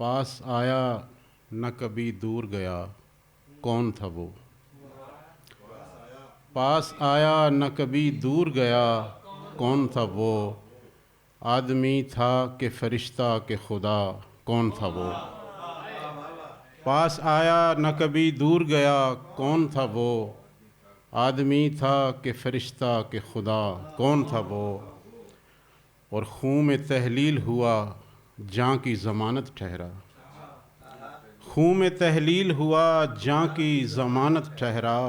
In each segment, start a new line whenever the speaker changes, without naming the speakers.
پاس آیا نہ کبھی دور گیا، کون تھا وہ؟ پاس آیا نہ کبھی دور گیا، کون تھا وہ؟ آدمی تھا کہ فرشتہ کہ خدا، کون تھا وہ؟ پاس آیا نہ کبھی دور گیا، کون تھا وہ؟ آدمی تھا کہ فرشتہ کہ خدا، کون تھا وہ؟ اور خون میں تحلیل ہوا، جاں کی ضمانت ٹھہرا۔ خون میں تحلیل ہوا، جاں کی ضمانت ٹھہرا۔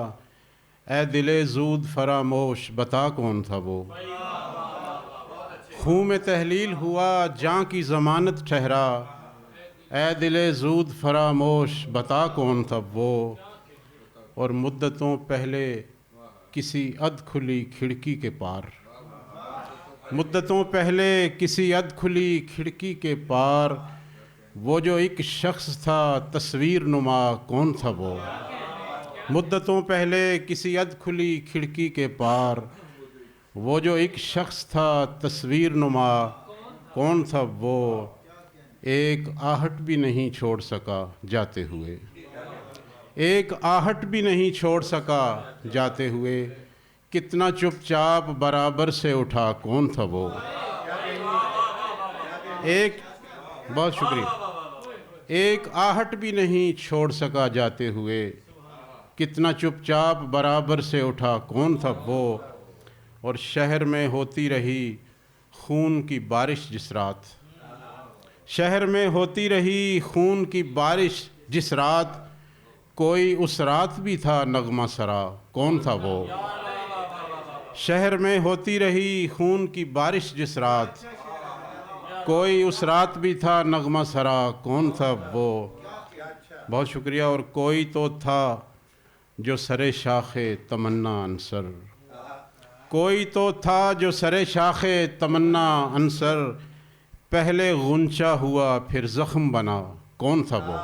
اے دل زود فراموش، بتا کون تھا وہ؟ خون میں تحلیل ہوا، جاں کی ضمانت ٹھہرا۔ اے دل زود فراموش، بتا کون تھا وہ؟ اور مدتوں پہلے کسی اد کھلی کھڑکی کے پار، مدتوں پہلے کسی اد کھلی کھڑکی کے پار، وہ جو ایک شخص تھا تصویر نما، کون تھا وہ؟ مدتوں پہلے کسی اد کھلی کھڑکی کے پار، وہ جو ایک شخص تھا تصویر نما، کون تھا وہ؟ ایک آہٹ بھی نہیں چھوڑ سکا جاتے ہوئے، ایک آہٹ بھی نہیں چھوڑ سکا جاتے ہوئے، کتنا چپ چاپ برابر سے اٹھا، کون تھا وہ؟ بہت شکریہ۔ ایک آہٹ بھی نہیں چھوڑ سکا جاتے ہوئے، کتنا چپ چاپ برابر سے اٹھا، کون تھا وہ؟ اور شہر میں ہوتی رہی خون کی بارش جس رات، شہر میں ہوتی رہی خون کی بارش جس رات، کوئی اس رات بھی تھا نغمہ سرا، کون تھا وہ؟ شہر میں ہوتی رہی خون کی بارش جس رات، کوئی اس رات بھی تھا نغمہ سرا، کون تھا وہ؟ بہت شکریہ۔ اور کوئی تو تھا جو سر شاخ تمنا عنصر، کوئی تو تھا جو سر شاخ تمنا عنصر، پہلے غنچہ ہوا پھر زخم بنا، کون تھا وہ؟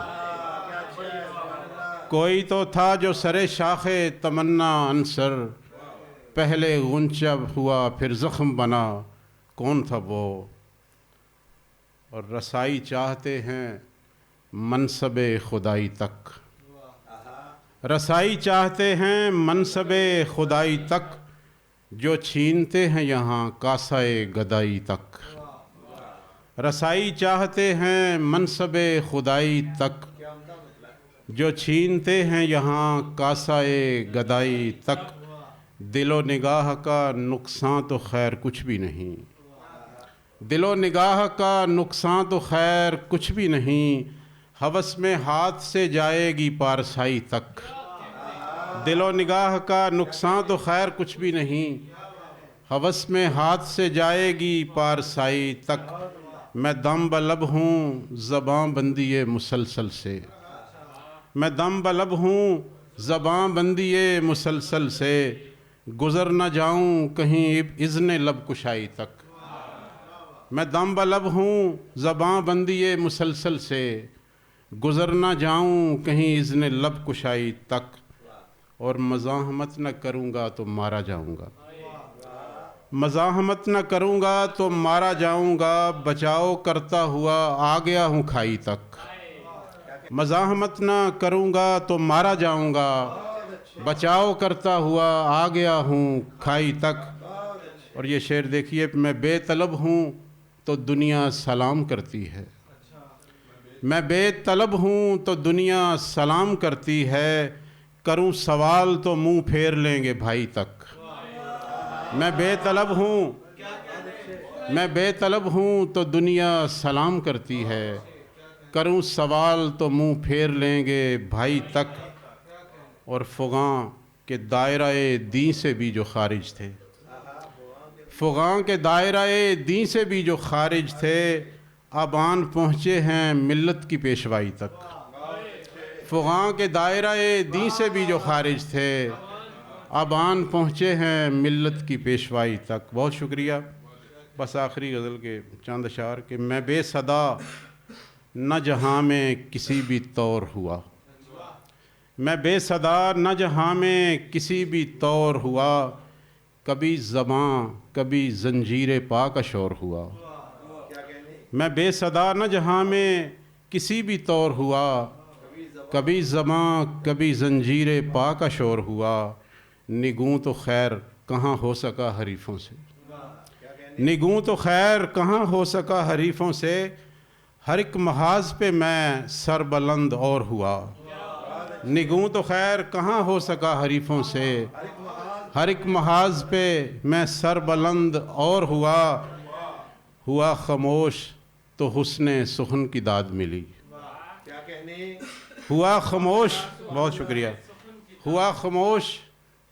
کوئی تو تھا جو سر شاخ تمنا عنصر، پہلے غنچہ ہوا پھر زخم بنا، کون تھا وہ؟ اور رسائی چاہتے ہیں منصب خدائی تک، رسائی چاہتے ہیں منصب خدائی تک، جو چھینتے ہیں یہاں کاسہ گدائی تک۔ رسائی چاہتے ہیں منصب خدائی تک، جو چھینتے ہیں یہاں کاسہ گدائی تک، دل و نگاہ کا نقصان تو خیر کچھ بھی نہیں، دل و نگاہ کا نقصان تو خیر کچھ بھی نہیں، ہوس میں ہاتھ سے جائے گی پارسائی تک۔ دل و نگاہ کا نقصان تو خیر کچھ بھی نہیں، ہوس میں ہاتھ سے جائے گی پارسائی تک۔ میں دم بلب ہوں زباں بندی مسلسل سے، میں دم بلب ہوں زباں بندی مسلسل سے، گزر نہ جاؤں کہیں اذن لب کشائی تک۔ میں دم بلب ہوں زباں بندی مسلسل سے، گزر نہ جاؤں کہیں اذن لب کشائی تک۔ اور مزاحمت نہ کروں گا تو مارا جاؤں گا، مزاحمت نہ کروں گا تو مارا جاؤں گا، بچاؤ کرتا ہوا آ گیا ہوں کھائی تک۔ مزاحمت نہ کروں گا تو مارا جاؤں گا، بچاؤ کرتا ہوا آ گیا ہوں کھائی تک۔ اور یہ شعر دیکھیے، میں بے طلب ہوں تو دنیا سلام کرتی ہے، میں بے طلب ہوں تو دنیا سلام کرتی ہے، کروں سوال تو منہ پھیر لیں گے بھائی تک۔ میں بے طلب ہوں، میں بے طلب ہوں تو دنیا سلام کرتی ہے، کروں سوال تو منہ پھیر لیں گے بھائی تک۔ اور فغاں کے دائرہ دین سے بھی جو خارج تھے، فغاں کے دائرہ دین سے بھی جو خارج تھے، اب آن پہنچے ہیں ملت کی پیشوائی تک۔ فغاں کے دائرہ دین سے بھی جو خارج تھے، اب آن پہنچے ہیں ملت کی پیشوائی تک۔ بہت شکریہ۔ بس آخری غزل کے چند اشعار کہ میں بے صدا نہ جہاں میں کسی بھی طور ہوا، میں بے صدا نہ جہاں میں کسی بھی طور ہوا، کبھی زباں کبھی زنجیر پا کا شور ہوا۔ میں بے صدا نہ جہاں میں کسی بھی طور ہوا، کبھی زماں کبھی زنجیر پا کا شور ہوا، نگوں تو خیر کہاں ہو سکا حریفوں سے، نگوں تو خیر کہاں ہو سکا حریفوں سے، ہر ایک محاذ پہ میں سر بلند اور ہوا، نگوں تو خیر کہاں ہو سکا حریفوں سے، ہر ایک محاذ پہ میں سر بلند اور ہوا خاموش تو حسن سخن کی داد ملی، ہوا خاموش، بہت شکریہ، ہوا خاموش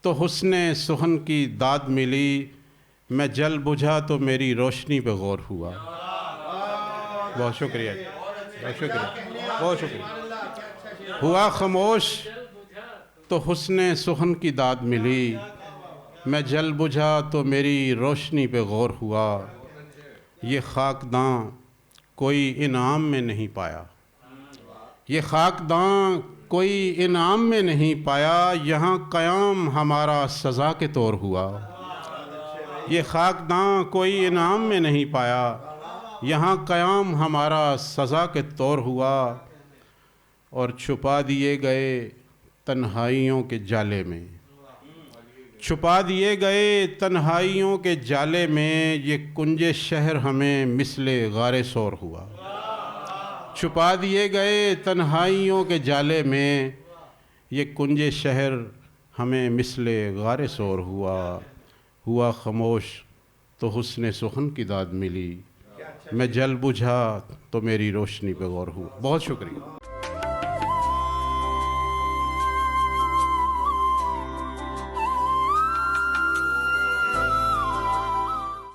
تو حسن سخن کی داد ملی، میں جل بجھا تو میری روشنی پہ غور ہوا، بہت شکریہ، بہت شکریہ، بہت شکریہ، ہوا خاموش تو حسن سخن کی داد ملی، میں جل بجھا تو میری روشنی پہ غور ہوا، یہ خاکداں کوئی انعام میں نہیں پایا، یہ خاکداں کوئی انعام میں نہیں پایا، یہاں قیام ہمارا سزا کے طور ہوا، یہ خاکداں کوئی انعام میں نہیں پایا، یہاں قیام ہمارا سزا کے طور ہوا، اور چھپا دیے گئے تنہائیوں کے جالے میں، چھپا دیے گئے تنہائیوں کے جالے میں، یہ کنج شہر ہمیں مثل غار سور ہوا، چھپا دیے گئے تنہائیوں کے جالے میں، یہ کنج شہر ہمیں مثل غار سور ہوا خاموش تو حسن سخن کی داد ملی، میں جل بجھا تو میری روشنی پہ غور ہوا۔ بہت شکریہ۔